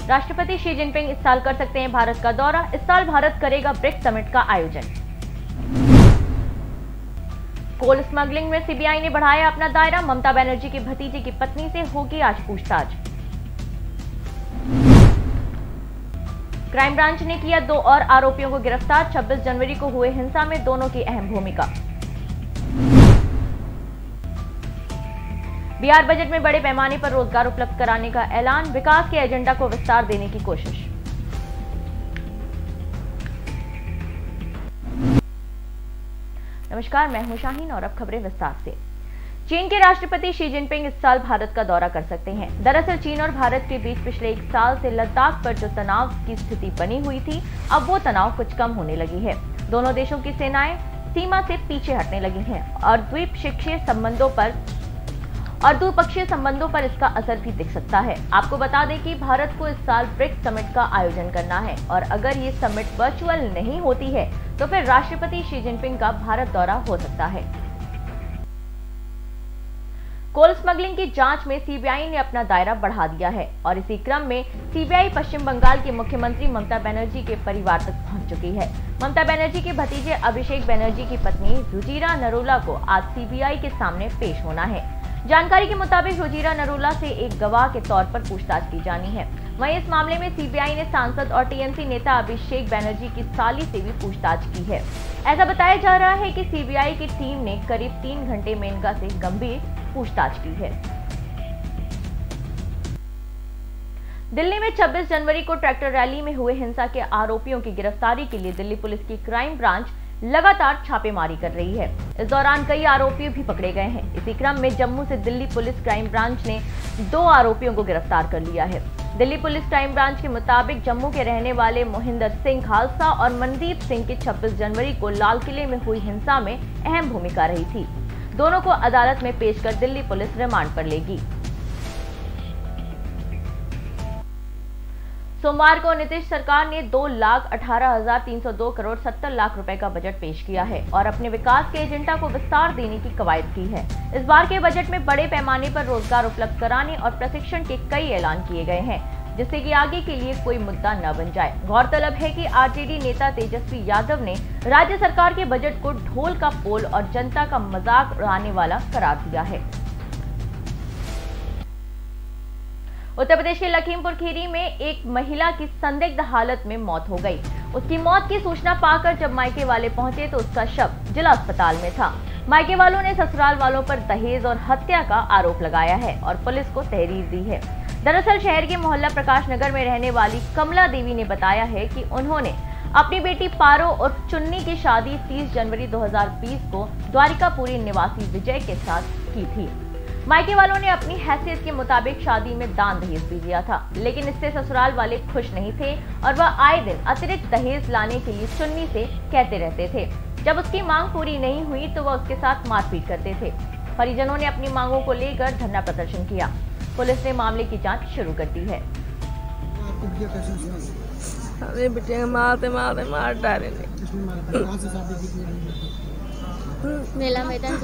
राष्ट्रपति Xi Jinping इस साल कर सकते हैं भारत का दौरा। इस साल भारत करेगा ब्रिक्स समिट का आयोजन। कोल स्मगलिंग में सीबीआई ने बढ़ाया अपना दायरा। ममता बनर्जी की भतीजे की पत्नी से होगी आज पूछताछ। क्राइम ब्रांच ने किया 2 और आरोपियों को गिरफ्तार। 26 जनवरी को हुए हिंसा में दोनों की अहम भूमिका। बिहार बजट में बड़े पैमाने पर रोजगार उपलब्ध कराने का ऐलान। विकास के एजेंडा को विस्तार देने की कोशिश। नमस्कार, मैं हूं शाहीन और अब खबरें विस्तार से। चीन के राष्ट्रपति शी जिनपिंग इस साल भारत का दौरा कर सकते हैं। दरअसल चीन और भारत के बीच पिछले 1 साल से लद्दाख पर जो तनाव की स्थिति बनी हुई थी, अब वो तनाव कुछ कम होने लगी है। दोनों देशों की सेनाएं सीमा से पीछे हटने लगी हैं और द्विपक्षीय संबंधों पर इसका असर भी दिख सकता है। आपको बता दें कि भारत को इस साल ब्रिक्स समिट का आयोजन करना है और अगर ये समिट वर्चुअल नहीं होती है तो फिर राष्ट्रपति शी जिनपिंग का भारत दौरा हो सकता है। कोल स्मगलिंग की जांच में सीबीआई ने अपना दायरा बढ़ा दिया है और इसी क्रम में सीबीआई पश्चिम बंगाल की मुख्यमंत्री ममता बनर्जी के परिवार तक पहुंच चुकी है। ममता बनर्जी के भतीजे अभिषेक बनर्जी की पत्नी रुजिरा नरूला को आज सीबीआई के सामने पेश होना है। जानकारी के मुताबिक रुजिरा नरूला से एक गवाह के तौर पर पूछताछ की जानी है। वहीं इस मामले में सीबीआई ने सांसद और टीएमसी नेता अभिषेक बनर्जी की साली से भी पूछताछ की है। ऐसा बताया जा रहा है कि सीबीआई की टीम ने करीब 3 घंटे मेनका से गंभीर पूछताछ की है। दिल्ली में 26 जनवरी को ट्रैक्टर रैली में हुए हिंसा के आरोपियों की गिरफ्तारी के लिए दिल्ली पुलिस की क्राइम ब्रांच लगातार छापेमारी कर रही है। इस दौरान कई आरोपी भी पकड़े गए हैं। इसी क्रम में जम्मू से दिल्ली पुलिस क्राइम ब्रांच ने 2 आरोपियों को गिरफ्तार कर लिया है। दिल्ली पुलिस क्राइम ब्रांच के मुताबिक जम्मू के रहने वाले मोहिंदर सिंह खालसा और मनदीप सिंह की 26 जनवरी को लाल किले में हुई हिंसा में अहम भूमिका रही थी। दोनों को अदालत में पेश कर दिल्ली पुलिस रिमांड पर लेगी। सोमवार को नीतीश सरकार ने 2,18,302 करोड़ 70 लाख रुपए का बजट पेश किया है और अपने विकास के एजेंडा को विस्तार देने की कवायद की है। इस बार के बजट में बड़े पैमाने पर रोजगार उपलब्ध कराने और प्रशिक्षण के कई ऐलान किए गए हैं, जिससे कि आगे के लिए कोई मुद्दा न बन जाए। गौरतलब है कि आरजेडी नेता तेजस्वी यादव ने राज्य सरकार के बजट को ढोल का पोल और जनता का मजाक उड़ाने वाला करार दिया है। उत्तर प्रदेश के लखीमपुर खीरी में एक महिला की संदिग्ध हालत में मौत हो गई। उसकी मौत की सूचना पाकर जब मायके वाले पहुंचे तो उसका शव जिला अस्पताल में था। मायके वालों ने ससुराल वालों पर दहेज और हत्या का आरोप लगाया है और पुलिस को तहरीर दी है। दरअसल शहर के मोहल्ला प्रकाश नगर में रहने वाली कमला देवी ने बताया है कि उन्होंने अपनी बेटी पारो और चुन्नी की शादी 30 जनवरी 2020 को द्वारिकापुरी निवासी विजय के साथ की थी। मायके वालों ने अपनी हैसियत के मुताबिक शादी में दान दहेज भी दिया था, लेकिन इससे ससुराल वाले खुश नहीं थे और वह आए दिन अतिरिक्त दहेज लाने के लिए चुन्नी से कहते रहते थे। जब उसकी मांग पूरी नहीं हुई तो वह उसके साथ मारपीट करते थे। परिजनों ने अपनी मांगों को लेकर धरना प्रदर्शन किया। पुलिस ने मामले की जांच शुरू कर दी है। अरे बेटे मार डाले। मेला मैदान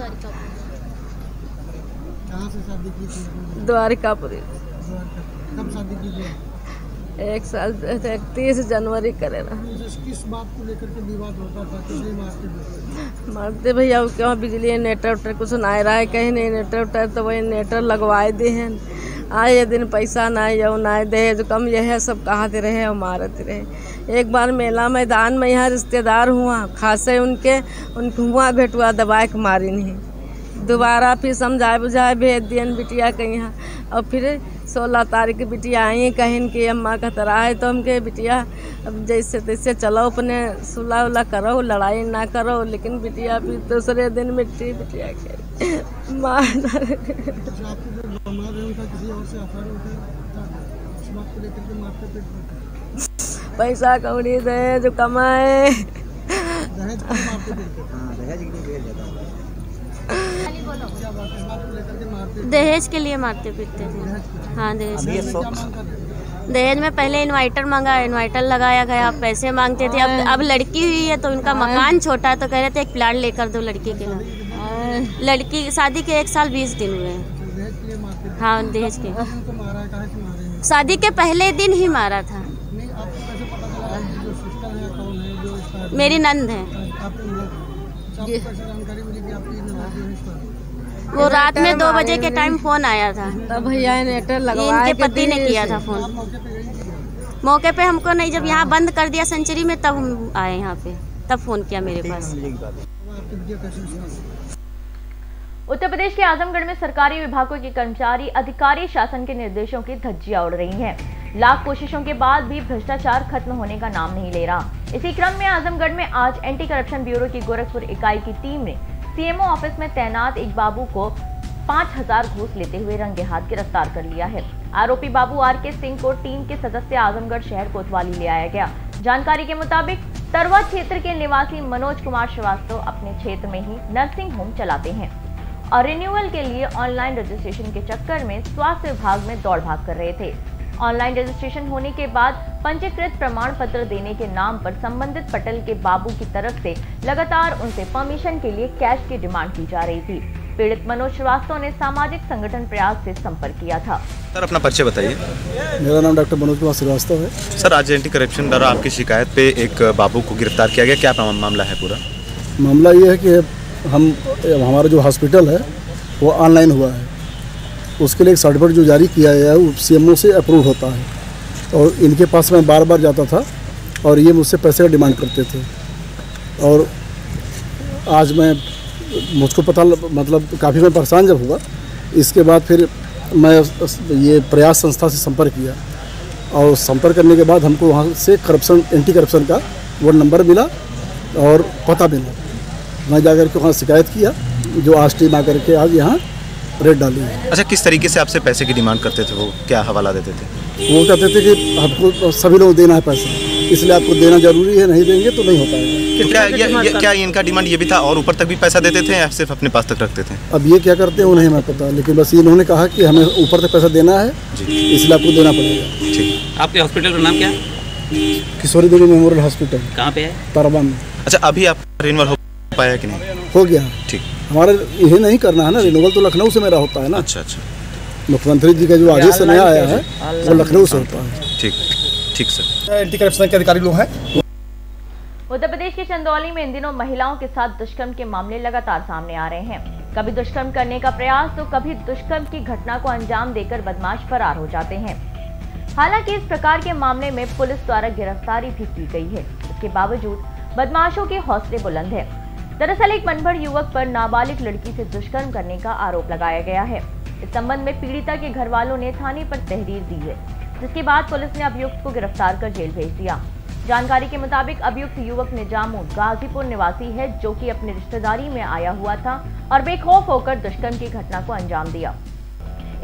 द्वारिकापुरी। कब शादी की थी? 1 साल 30 जनवरी करेगा। किस बात को लेकर के विवाद होता था? किसने मारते भैया क्यों बिजली इन्वर्टर कुछ ना रहा है, कहीं नहीं इन्वर्टर तो वही इन्वर्टर लगवाए दे हैं। आए ये दिन पैसा ना यो ना दहेज कम ये है सब कहते रहे और मारते रहे। एक बार मेला मैदान में यहाँ रिश्तेदार हुआ खासे उनके हुआ भेटुआ दबाए के मारी नहीं। दोबारा फिर समझाए बुझाए भेज दियन बिटिया के यहाँ और फिर 16 तारीख की बिटिया आई कहीं कि अम्मा का तरह है तो हमके बिटिया अब जैसे तैसे चलो अपने सुलह उला करो लड़ाई ना करो, लेकिन बिटिया फिर दूसरे दिन मिट्टी बिटिया के मार पैसा कौड़ी दे जो कमाए। दहेज के लिए मारते पीटते थे। हाँ दहेज में पहले इन्वर्टर मांगा, इन्वर्टर लगाया गया, पैसे मांगते थे। अब लड़की हुई है तो उनका मकान छोटा है तो कह रहे थे एक प्लाट लेकर दो लड़की के नाम। लड़की शादी के 1 साल 20 दिन हुए हैं। हाँ दहेज के। शादी के पहले दिन ही मारा था। मेरी नंद है। वो रात में 2 बजे के टाइम फोन आया था, तब भैया नेटर लगवाए इनके पति ने किया था फोन। मौके पे हमको नहीं, जब यहाँ बंद कर दिया सेंचुरी में तब हम आए यहाँ पे, तब फोन किया मेरे पास। उत्तर प्रदेश के आजमगढ़ में सरकारी विभागों के कर्मचारी अधिकारी शासन के निर्देशों की धज्जियां उड़ रही हैं। लाख कोशिशों के बाद भी भ्रष्टाचार खत्म होने का नाम नहीं ले रहा। इसी क्रम में आजमगढ़ में आज एंटी करप्शन ब्यूरो की गोरखपुर इकाई की टीम ने सीएमओ ऑफिस में तैनात एक बाबू को 5000 घूस लेते हुए रंगे हाथ गिरफ्तार कर लिया है। आरोपी बाबू आर.के. सिंह को टीम के सदस्य आजमगढ़ शहर कोतवाली ले आया गया। जानकारी के मुताबिक तरवा क्षेत्र के निवासी मनोज कुमार श्रीवास्तव अपने क्षेत्र में ही नर्सिंग होम चलाते हैं और रिन्यूअल के लिए ऑनलाइन रजिस्ट्रेशन के चक्कर में स्वास्थ्य विभाग में दौड़ भाग कर रहे थे। ऑनलाइन रजिस्ट्रेशन होने के बाद पंजीकृत प्रमाण पत्र देने के नाम पर संबंधित पटेल के बाबू की तरफ से लगातार उनसे परमिशन के लिए कैश की डिमांड की जा रही थी। पीड़ित मनोज श्रीवास्तव ने सामाजिक संगठन प्रयास से संपर्क किया था। सर अपना परिचय बताइए। मेरा नाम डॉक्टर मनोज कुमार श्रीवास्तव है। सर आज एंटी करप्शन द्वारा आपकी शिकायत पे एक बाबू को गिरफ्तार किया गया, क्या मामला है पूरा? मामला ये है कि हमारा जो हॉस्पिटल है वो ऑनलाइन हुआ है, उसके लिए एक सर्टिफिकेट जो जारी किया गया है वो सीएमओ से अप्रूव होता है और इनके पास मैं बार बार जाता था और ये मुझसे पैसे का डिमांड करते थे। और आज मुझको पता मतलब काफ़ी मैं परेशान जब हुआ, इसके बाद फिर मैं ये प्रयास संस्था से संपर्क किया और संपर्क करने के बाद हमको वहाँ से करप्शन एंटी करप्शन का वो नंबर मिला और पता मिला। मैं जाकर के वहाँ शिकायत किया, जो आज टीम आकर के आज यहाँ रेड डाली है। अच्छा, किस तरीके से आपसे पैसे की डिमांड करते थे? वो क्या हवाला देते थे? वो कहते थे कि आपको सभी लोग देना है पैसा, इसलिए आपको देना जरूरी है, नहीं देंगे तो नहीं हो पाएगा। तो क्या इनका डिमांड ये भी था और ऊपर तक भी पैसा देते थे या सिर्फ अपने पास तक रखते थे? अब ये क्या करते हैं वो नहीं मैं पता, लेकिन बस इन्होंने कहा कि हमें ऊपर तक पैसा देना है, इसलिए आपको देना पड़ेगा। ठीक। आपके हॉस्पिटल का नाम क्या है? किशोरी देवी मेमोरियल हॉस्पिटल। कहाँ पे है? तरवा में। अच्छा, अभी आप रिन्यूअल हो पाया कि नहीं? हो गया। ठीक। हमारा ये नहीं करना है ना, रिन्यूअल तो लखनऊ से मेरा होता है ना। अच्छा। मुख्यमंत्री जी का जो आदेश से नया आया है वो लखनऊ से होता है। ठीक सर। एंटी करप्शन के अधिकारी लोग हैं। उत्तर प्रदेश के चंदौली में इन दिनों महिलाओं के साथ दुष्कर्म के मामले लगातार सामने आ रहे हैं। कभी दुष्कर्म करने का प्रयास तो कभी दुष्कर्म की घटना को अंजाम देकर बदमाश फरार हो जाते हैं। हालांकि इस प्रकार के मामले में पुलिस द्वारा गिरफ्तारी भी की गई है। इसके बावजूद बदमाशों के हौसले बुलंद है। दरअसल एक मनभर युवक पर नाबालिग लड़की से दुष्कर्म करने का आरोप लगाया गया है। इस संबंध में पीड़िता के घर वालों ने थाने पर तहरीर दी है, जिसके बाद पुलिस ने अभियुक्त को गिरफ्तार कर जेल भेज दिया। जानकारी के मुताबिक अभियुक्त युवक निजामुद्दीन गाजीपुर निवासी है, जो कि अपनी रिश्तेदारी में आया हुआ था और बेखौफ होकर दुष्कर्म की घटना को अंजाम दिया।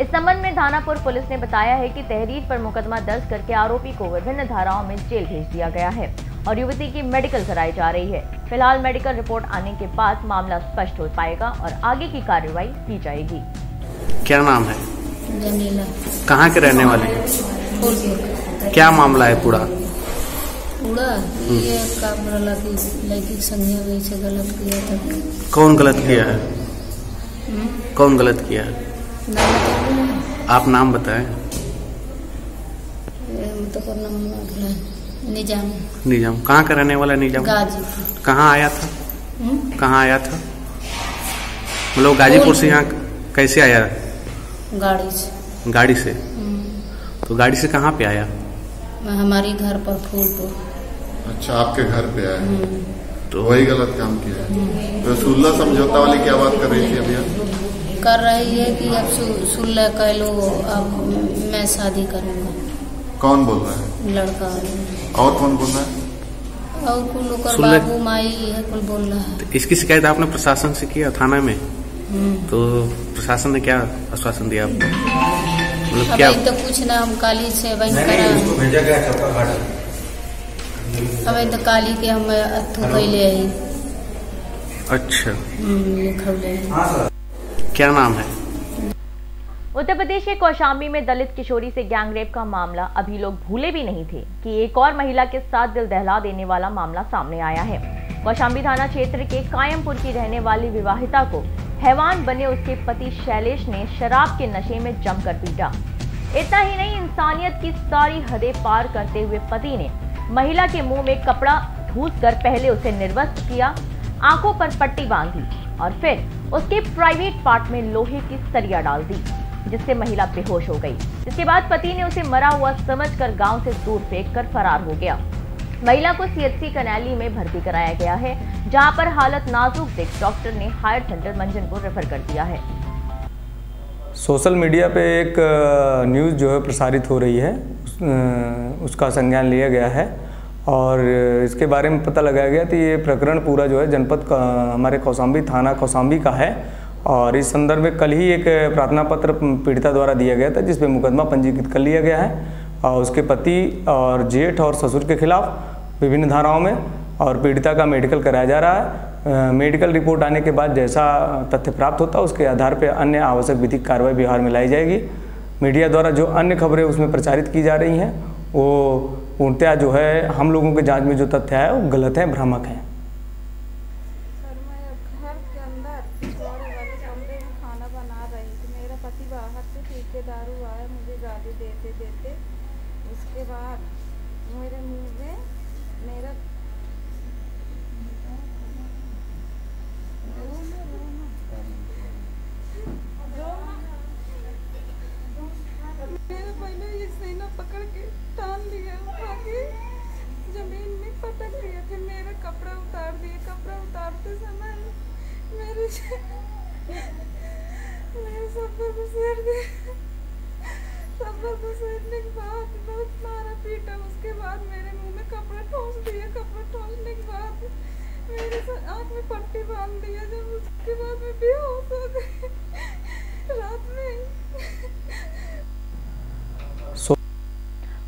इस संबंध में दानापुर पुलिस ने बताया है कि तहरीर पर मुकदमा दर्ज करके आरोपी को विभिन्न धाराओं में जेल भेज दिया गया है और युवती की मेडिकल कराई जा रही है। फिलहाल मेडिकल रिपोर्ट आने के बाद मामला स्पष्ट हो पाएगा और आगे की कार्रवाई की जाएगी। क्या नाम है? जमीला। कहाँ के रहने वाले हैं? क्या मामला है पूरा? ये का लड़की संज्ञा वही से गलत किया था। कौन गलत किया है? कौन गलत किया है? आप नाम बताएं। निजाम। कहाँ का रहने वाला निजाम? गाजीपुर। कहाँ आया था? कहाँ आया था? मतलब गाजीपुर से यहाँ कैसे आया? गाड़ी से। गाड़ी से? तो गाड़ी से कहाँ पे आया? हमारी घर पर फूलपुर। अच्छा, आपके घर पे आया तो वही गलत काम किया है। तो सुलह समझौता वाली क्या बात कर रही थी अभी? कर रही है कि अब सुलह कर लो, अब मैं शादी करूँगा। कौन बोल रहा है? लड़का। और कौन बोल रहा है? और कुल ओकर बाबू माई है कुल बोल रहा है। तो इसकी शिकायत आपने प्रशासन से किया थाना में? तो प्रशासन ने क्या आश्वासन दिया आपको? मतलब क्या? तो कुछ ना, हम काली से वही करा। अब तो काली के हम अथू कैले आई। अच्छा। लिखौले। क्या नाम है? उत्तर प्रदेश के कौशाम्बी में दलित किशोरी से गैंगरेप का मामला अभी लोग भूले भी नहीं थे कि एक और महिला के साथ दिल दहला देने वाला मामला सामने आया है। कौशाम्बी थाना क्षेत्र के कायमपुर की रहने वाली विवाहिता को हैवान बने उसके पति शैलेश ने शराब के नशे में जमकर पीटा। इतना ही नहीं, इंसानियत की सारी हदें पार करते हुए पति ने महिला के मुंह में कपड़ा ठूंसकर पहले उसे निर्वस्त्र किया, आंखों पर पट्टी बांधी और फिर उसके प्राइवेट पार्ट में लोहे की सरिया डाल दी, जिससे महिला बेहोश हो गई। इसके बाद पति ने उसे मरा हुआ समझकर गांव से दूर फेंककर फरार हो गया। महिला को सीएचसी कनैली में भर्ती कराया गया है, जहां पर हालत नाजुक देख डॉक्टर ने हायर सेंटर मंजन को रेफर कर दिया है। सोशल मीडिया पे एक न्यूज़ जो है प्रसारित हो रही है, उसका संज्ञान लिया गया है और इसके बारे में पता लगाया गया कि ये प्रकरण पूरा जो है जनपद का हमारे कौशाम्बी थाना कौशाम्बी का है और इस संदर्भ में कल ही एक प्रार्थना पत्र पीड़िता द्वारा दिया गया था, जिसमें मुकदमा पंजीकृत कर लिया गया है और उसके पति और जेठ और ससुर के खिलाफ विभिन्न धाराओं में, और पीड़िता का मेडिकल कराया जा रहा है। मेडिकल रिपोर्ट आने के बाद जैसा तथ्य प्राप्त होता है उसके आधार पर अन्य आवश्यक विधिक कार्रवाई बिहार में लाई जाएगी। मीडिया द्वारा जो अन्य खबरें उसमें प्रचारित की जा रही हैं वो पूर्णतः जो है हम लोगों के जांच में जो तथ्य है वो गलत है, भ्रामक है। सर, मैं घर के अंदर पिछवाड़े वाले कमरे में खाना बना रही थी। मेरा पति बाहर से पी के दारू आया, मुझे गाली देते देते उसके बाद मेरे मुंह में मेरा पहले ये सीना पकड़ के टान दिया, आगे जमीन में पटक दिया, फिर मेरा कपड़ा उतार दिया। कपड़ा उतारते समय मेरे सफर घुसेड़ दिया। सफर घुसेड़ने के बाद बहुत मारा पीटा। उसके बाद मेरे मुंह में कपड़ा ठोस दिया। कपड़ा ठोसने के बाद मेरे आँख में पट्टी बांध दिया। जब उसके बाद मैं बेहोश हो गई रात में।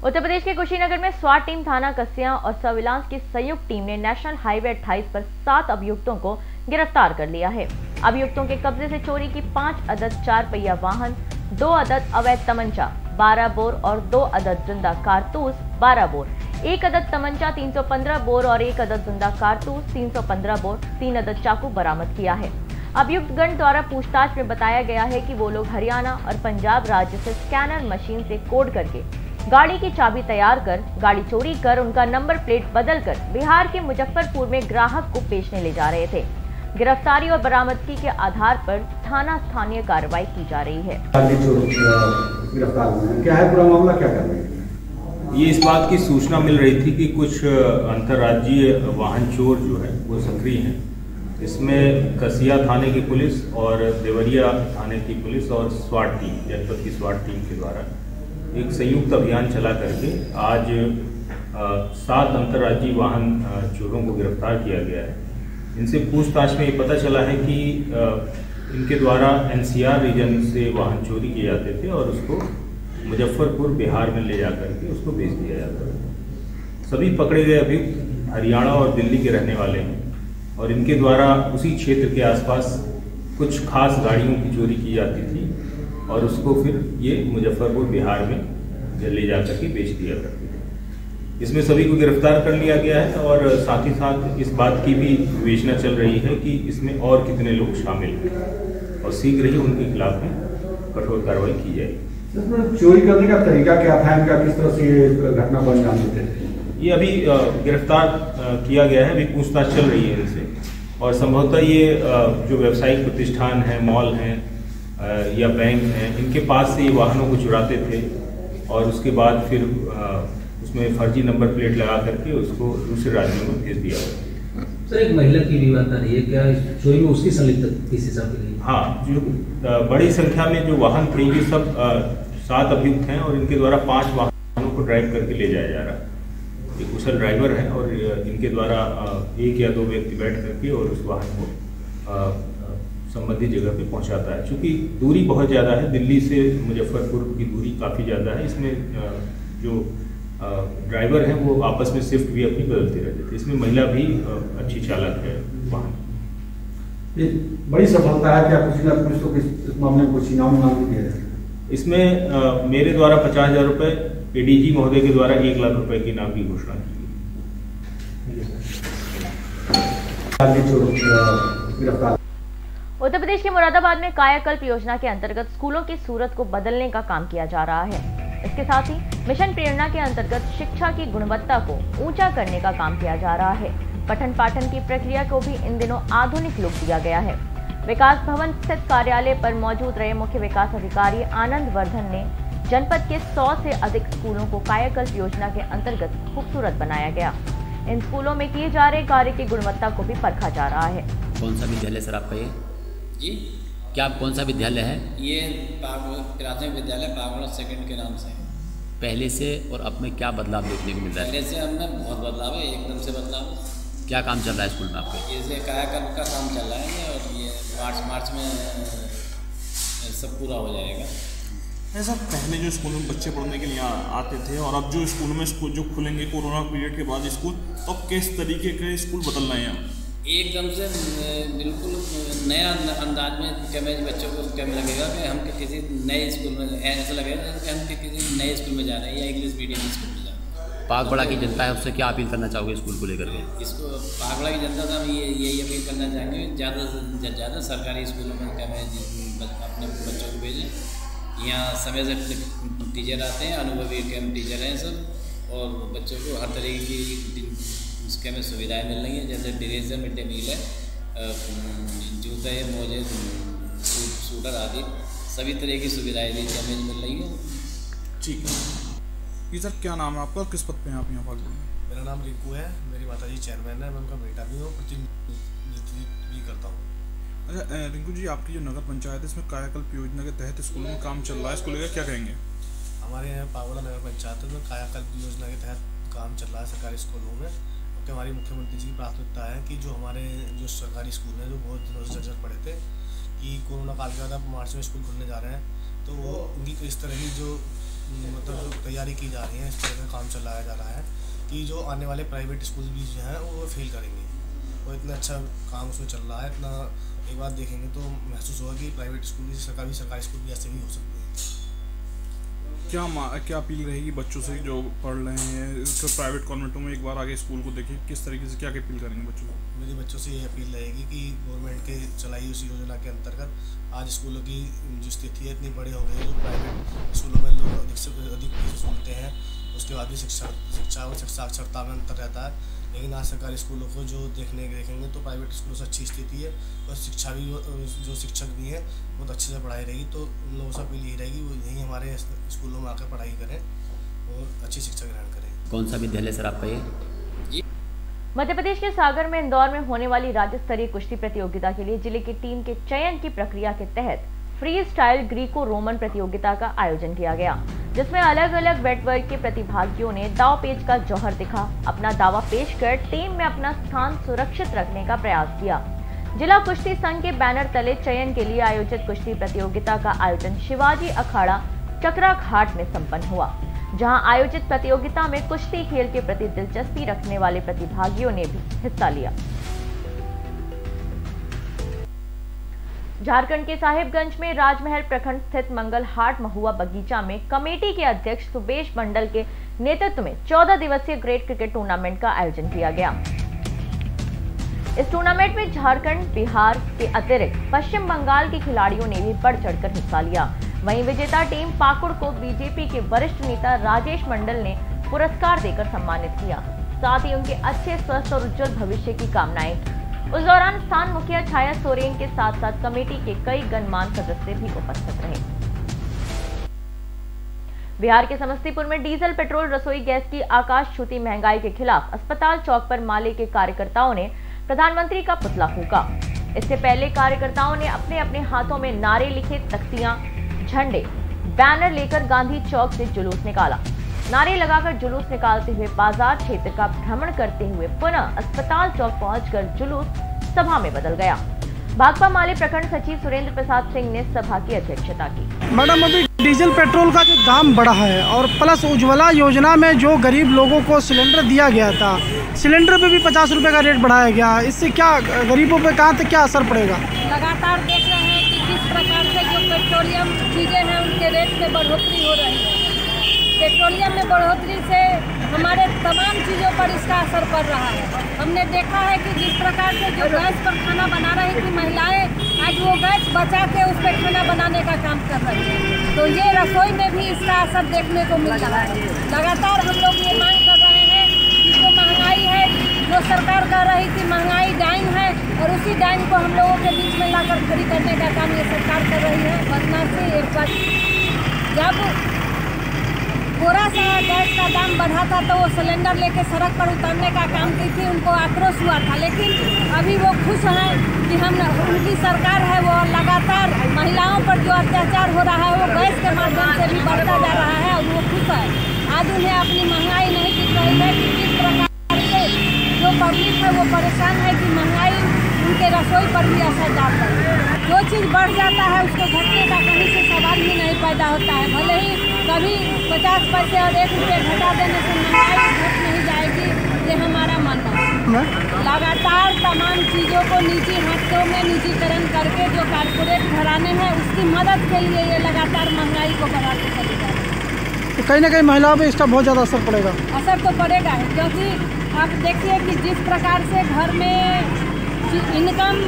उत्तर प्रदेश के कुशीनगर में स्वाट टीम, थाना कस्या और सर्विलांस की संयुक्त टीम ने नेशनल हाईवे 28 पर 7 अभियुक्तों को गिरफ्तार कर लिया है। अभियुक्तों के कब्जे से चोरी की 5 अदद 4 पहिया वाहन, 2 अदद अवैध तमंचा 12 बोर और 2 अदद जिंदा कारतूस 12 बोर, 1 अदद तमंचा 315 बोर और 1 अदद जिंदा कारतूस 315 बोर, 3 अदद चाकू बरामद किया है। अभियुक्त गण द्वारा पूछताछ में बताया गया है कि वो लोग हरियाणा और पंजाब राज्य से स्कैनर मशीन से कोड करके गाड़ी की चाबी तैयार कर गाड़ी चोरी कर उनका नंबर प्लेट बदलकर बिहार के मुजफ्फरपुर में ग्राहक को बेचने ले जा रहे थे। गिरफ्तारी और बरामदगी के आधार पर थाना स्थानीय कार्रवाई की जा रही है। क्या है पूरा मामला, क्या कर रहे हैं? ये इस बात की सूचना मिल रही थी कि कुछ अंतर्राज्यीय वाहन चोर जो है वो सक्रिय हैं। इसमें कसिया थाने की पुलिस और देवरिया थाने की पुलिस और स्वाट टीम, जनपद की स्वाट टीम के द्वारा एक संयुक्त अभियान चला करके आज 7 अंतर्राज्यीय वाहन चोरों को गिरफ्तार किया गया है। इनसे पूछताछ में ये पता चला है कि इनके द्वारा एनसीआर रीजन से वाहन चोरी किए जाते थे और उसको मुजफ्फरपुर बिहार में ले जाकर के उसको बेच दिया जाता था। सभी पकड़े गए अभियुक्त हरियाणा और दिल्ली के रहने वाले हैं और इनके द्वारा उसी क्षेत्र के आसपास कुछ खास गाड़ियों की चोरी की जाती थी और उसको फिर ये मुजफ्फरपुर बिहार में ले जाकर के बेच दिया करते थे। इसमें सभी को गिरफ्तार कर लिया गया है और साथ ही साथ इस बात की भी विवेचना चल रही है कि इसमें और कितने लोग शामिल हैं और शीघ्र ही उनके खिलाफ में कठोर कार्रवाई की जाएगी। चोरी करने का तरीका क्या था इनका, किस तरह से ये घटना को अंजाम देते थे? ये अभी गिरफ्तार किया गया है, अभी पूछताछ चल रही है इनसे और संभवतः ये जो व्यावसायिक प्रतिष्ठान है, मॉल हैं या बैंक हैं, इनके पास से ये वाहनों को चुराते थे और उसके बाद फिर उसमें फर्जी नंबर प्लेट लगा करके उसको दूसरे राज्यों में भेज दिया। सर, एक महिला की भी बात आ रही है, क्या चोरी में उसकी संलिप्तता किस हिसाब से? हाँ, जो बड़ी संख्या में जो वाहन थे ये सब 7 अभियुक्त हैं और इनके द्वारा 5 वाहनों को ड्राइव करके ले जाया जा रहा है। ये कुशल ड्राइवर हैं और इनके द्वारा 1 या 2 व्यक्ति बैठ करके और उस वाहन को संबंधित जगह पे पहुंचाता है। चूँकि दूरी बहुत ज़्यादा है, दिल्ली से मुजफ्फरपुर की दूरी काफ़ी ज़्यादा है, इसमें जो ड्राइवर हैं वो आपस में शिफ्ट भी अपनी बदलते रहते थे। इसमें महिला भी अच्छी चालक है वाहन। ये बड़ी सफलता है। क्या कुशीनगर पुलिस को इस मामले में कुछ इनाम दिया है? इसमें मेरे द्वारा 50,000 रुपये, एडीजी महोदय के द्वारा 1 लाख रुपए की इनाम की घोषणा की गई। उत्तर प्रदेश प्रदेश के मुरादाबाद में कायाकल्प योजना के अंतर्गत स्कूलों की सूरत को बदलने का काम किया जा रहा है। इसके साथ ही मिशन प्रेरणा के अंतर्गत शिक्षा की गुणवत्ता को ऊंचा करने का काम किया जा रहा है। पठन पाठन की प्रक्रिया को भी इन दिनों आधुनिक लुक दिया गया है। विकास भवन स्थित कार्यालय पर मौजूद रहे मुख्य विकास अधिकारी आनंद वर्धन ने जनपद के 100 से अधिक स्कूलों को कायाकल्प योजना के अंतर्गत खूबसूरत बनाया गया। इन स्कूलों में किए जा रहे कार्य की गुणवत्ता को भी परखा जा रहा है। कौन सा विद्यालय सर आपका ये जी? क्या कौन सा विद्यालय है? ये प्राथमिक विद्यालय पागल सेकंड के नाम से। पहले से और अब में क्या बदलाव देखने को मिल रहा है? पहले से अब में बहुत बदलाव है, एकदम से बदलाव। क्या काम चल रहा है स्कूल में आपके? जैसे कायाकल्प का काम चल रहा है और ये मार्च में सब पूरा हो जाएगा। ऐसा पहले जो स्कूल में बच्चे पढ़ने के लिए आते थे और अब जो स्कूल में जो खुलेंगे कोरोना पीरियड के बाद स्कूल, तो किस तरीके के स्कूल बदल रहे हैं? एकदम से बिल्कुल नया अंदाज में कैमेज बच्चों को कैमेरा लगेगा कि हम किसी नए स्कूल में, ऐसा लगेगा कि हम किसी नए स्कूल में जा रहे हैं या इंग्लिश मीडियम स्कूल में जा रहे हैं। पागबड़ा की जनता है, उससे क्या अपील करना चाहोगे स्कूल को लेकर के? इसको पागबड़ा की जनता से हम यही अपील करना चाहेंगे, ज़्यादा से ज़्यादा सरकारी स्कूलों में कैमेज अपने बच्चों को भेजें। यहाँ समय से टीचर आते हैं, अनुभवी टीचर हैं सब, और बच्चों को हर तरीके की इसके में सुविधाएं मिल रही हैं, जैसे ड्रेस है, मिड डे मील है, जूते मोजे सूटर आदि सभी तरह की सुविधाएं दी हमें मिल रही है। ठीक है जी सर, क्या नाम है आपका, किस पद पे हैं आप यहाँ पर? मेरा नाम रिंकू है, मेरी माताजी चेयरमैन है, मैं उनका बेटा भी हूँ, प्रतिनिधित्व भी करता हूँ। अच्छा रिंकू जी, आपकी जो नगर पंचायत है इसमें कायाकल्प योजना के तहत स्कूलों में काम चल रहा है, इसको लेकर क्या कहेंगे? हमारे यहाँ पागबड़ा नगर पंचायत में कायाकल्प योजना के तहत काम चल रहा है सरकारी स्कूलों में। क्योंकि हमारी मुख्यमंत्री जी की प्राथमिकता है कि जो हमारे जो सरकारी स्कूल हैं जो बहुत दिनों से जर्जर पड़े थे कि कोरोना काल के बाद अब मार्च में स्कूल खुलने जा रहे हैं, तो वो उनकी इस तरह की जो मतलब जो तैयारी की जा रही है, इस तरह का काम चलाया जा रहा है कि जो आने वाले प्राइवेट स्कूल भी जो हैं वो फेल करेंगे। वो इतना अच्छा काम उसमें चल रहा है, इतना एक बार देखेंगे तो महसूस होगा कि प्राइवेट स्कूल भी सरकारी स्कूल भी ऐसे भी हो सकते हैं। क्या अपील रहेगी बच्चों से जो पढ़ रहे हैं इसको प्राइवेट कॉन्वेंटों में, एक बार आगे स्कूल को देखें, किस तरीके से क्या अपील करेंगे बच्चों को? मेरी बच्चों से ये अपील रहेगी कि गवर्नमेंट के चलाई उस योजना के अंतर्गत आज स्कूलों की जो स्थिति है इतनी बड़ी हो गई है, जो प्राइवेट स्कूलों में लोग अधिक से अधिक फीस सुनते हैं, उसके बाद भी शिक्षा और साक्षरता में अंतर रहता है। लेकिन आज सरकारी स्कूलों को जो देखेंगे तो प्राइवेट स्कूलों से अच्छी स्थिति है और शिक्षा भी जो शिक्षक भी हैं बहुत अच्छे से पढ़ाई रहेगी। तो उन लोगों से अपील यही रहेगी वो यहीं हमारे स्कूलों में आकर पढ़ाई करें और अच्छी शिक्षा ग्रहण करें। कौन सा विद्यालय सर आपका ये? मध्य प्रदेश के सागर में इंदौर में होने वाली राज्य स्तरीय कुश्ती प्रतियोगिता के लिए जिले की टीम के चयन की प्रक्रिया के तहत फ्री स्टाइल ग्रीको रोमन प्रतियोगिता का आयोजन किया गया, जिसमें अलग अलग वेट वर्ग के प्रतिभागियों ने दाव पेच का जौहर दिखा, अपना दावा पेश कर टीम में अपना स्थान सुरक्षित रखने का प्रयास किया। जिला कुश्ती संघ के बैनर तले चयन के लिए आयोजित कुश्ती प्रतियोगिता का आयोजन शिवाजी अखाड़ा चक्रा घाट में संपन्न हुआ, जहां आयोजित प्रतियोगिता में कुश्ती खेल के प्रति दिलचस्पी रखने वाले प्रतिभागियों ने भी हिस्सा लिया। झारखंड के साहिबगंज में राजमहल प्रखंड स्थित मंगल हाट महुआ बगीचा में कमेटी के अध्यक्ष सुबेश मंडल के नेतृत्व में 14 दिवसीय ग्रेट क्रिकेट टूर्नामेंट का आयोजन किया गया। इस टूर्नामेंट में झारखंड, बिहार के अतिरिक्त पश्चिम बंगाल के खिलाड़ियों ने भी बढ़ चढ़कर हिस्सा लिया। वहीं विजेता टीम पाकुड़ को बीजेपी के वरिष्ठ नेता राजेश मंडल ने पुरस्कार देकर सम्मानित किया, साथ ही उनके अच्छे स्वस्थ और उज्जवल भविष्य की कामनाएं की। उस दौरान स्थान मुखिया छाया सोरेन के साथ साथ कमेटी के कई गणमान्य सदस्य भी उपस्थित रहे। बिहार के समस्तीपुर में डीजल, पेट्रोल, रसोई गैस की आकाश छूती महंगाई के खिलाफ अस्पताल चौक पर माले के कार्यकर्ताओं ने प्रधानमंत्री का पुतला फूंका। इससे पहले कार्यकर्ताओं ने अपने अपने हाथों में नारे लिखे तख्तियां, झंडे, बैनर लेकर गांधी चौक से जुलूस निकाला। नारे लगाकर जुलूस निकालते हुए बाजार क्षेत्र का भ्रमण करते हुए पुनः अस्पताल चौक पहुंचकर जुलूस सभा में बदल गया। भाकपा माले प्रखंड सचिव सुरेंद्र प्रसाद सिंह ने सभा की अध्यक्षता की। मैडम, अभी डीजल पेट्रोल का जो दाम बढ़ा है और प्लस उज्ज्वला योजना में जो गरीब लोगों को सिलेंडर दिया गया था, सिलेंडर पे भी 50 रुपए का रेट बढ़ाया गया। इससे क्या गरीबों पे कहाँ तक क्या असर पड़ेगा? लगातार देख रहे हैं कि किस प्रकार से जो पेट्रोलियम चीजें हैं उनके रेट में बढ़ोतरी हो रही है। पेट्रोलियम में बढ़ोतरी से हमारे तमाम चीज़ों पर इसका असर पड़ रहा है। हमने देखा है कि जिस प्रकार से जो गैस पर खाना बना रही थी महिलाएं, आज वो गैस बचा के उस पर खाना बनाने का काम कर रही है। तो ये रसोई में भी इसका असर देखने को मिल रहा है। लगातार हम लोग ये मांग कर रहे हैं कि जो महंगाई है, जो सरकार कह रही थी महंगाई डाइन है, और उसी डाइन को हम लोगों के बीच में लाकर खड़ी करने का काम ये सरकार कर रही है। बदमाशी एक बात, जब थोड़ा सा गैस का दाम बढ़ा था तो वो सिलेंडर लेके सड़क पर उतरने का काम की थी, उनको आक्रोश हुआ था। लेकिन अभी वो खुश हैं कि हम उनकी सरकार है वो लगातार महिलाओं पर जो अत्याचार हो रहा है वो गैस के माध्यम से भी बढ़ता जा रहा है, और वो खुश है। आज उन्हें अपनी महंगाई नहीं दिख रही है कि किस प्रकार से जो पब्लिक है वो परेशान है कि महंगाई उनके रसोई पर भी असर डाल रही है। जो चीज़ बढ़ जाता है उसको घटने का कहीं से सवाल ही नहीं पैदा होता है। भले ही कभी 50 पैसे और 1 रुपये घटा देने से महंगाई घट नहीं जाएगी, ये हमारा मानना है। लगातार तमाम चीज़ों को निजी हाथों में निजीकरण करके जो कारपोरेट घराने हैं उसकी मदद के लिए ये लगातार महंगाई को बढ़ाते चले जा रहे हैं। तो कहीं ना कहीं महिलाओं पर इसका बहुत ज़्यादा असर पड़ेगा। असर तो पड़ेगा ही, क्योंकि आप देखिए कि जिस प्रकार से घर में इनकम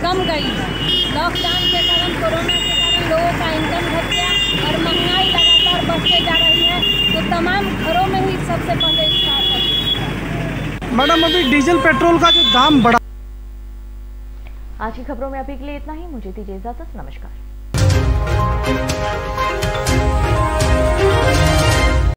कम गई है, लॉकडाउन के कारण, कोरोना के कारण लोगों का इनकम घट गया और महंगाई लगातार बढ़ते जा रही है, तो तमाम घरों में ही सबसे पहले इसका असर। मैडम, अभी डीजल पेट्रोल का जो दाम बढ़ा। आज की खबरों में अभी के लिए इतना ही। मुझे दीजिए इजाजत। नमस्कार।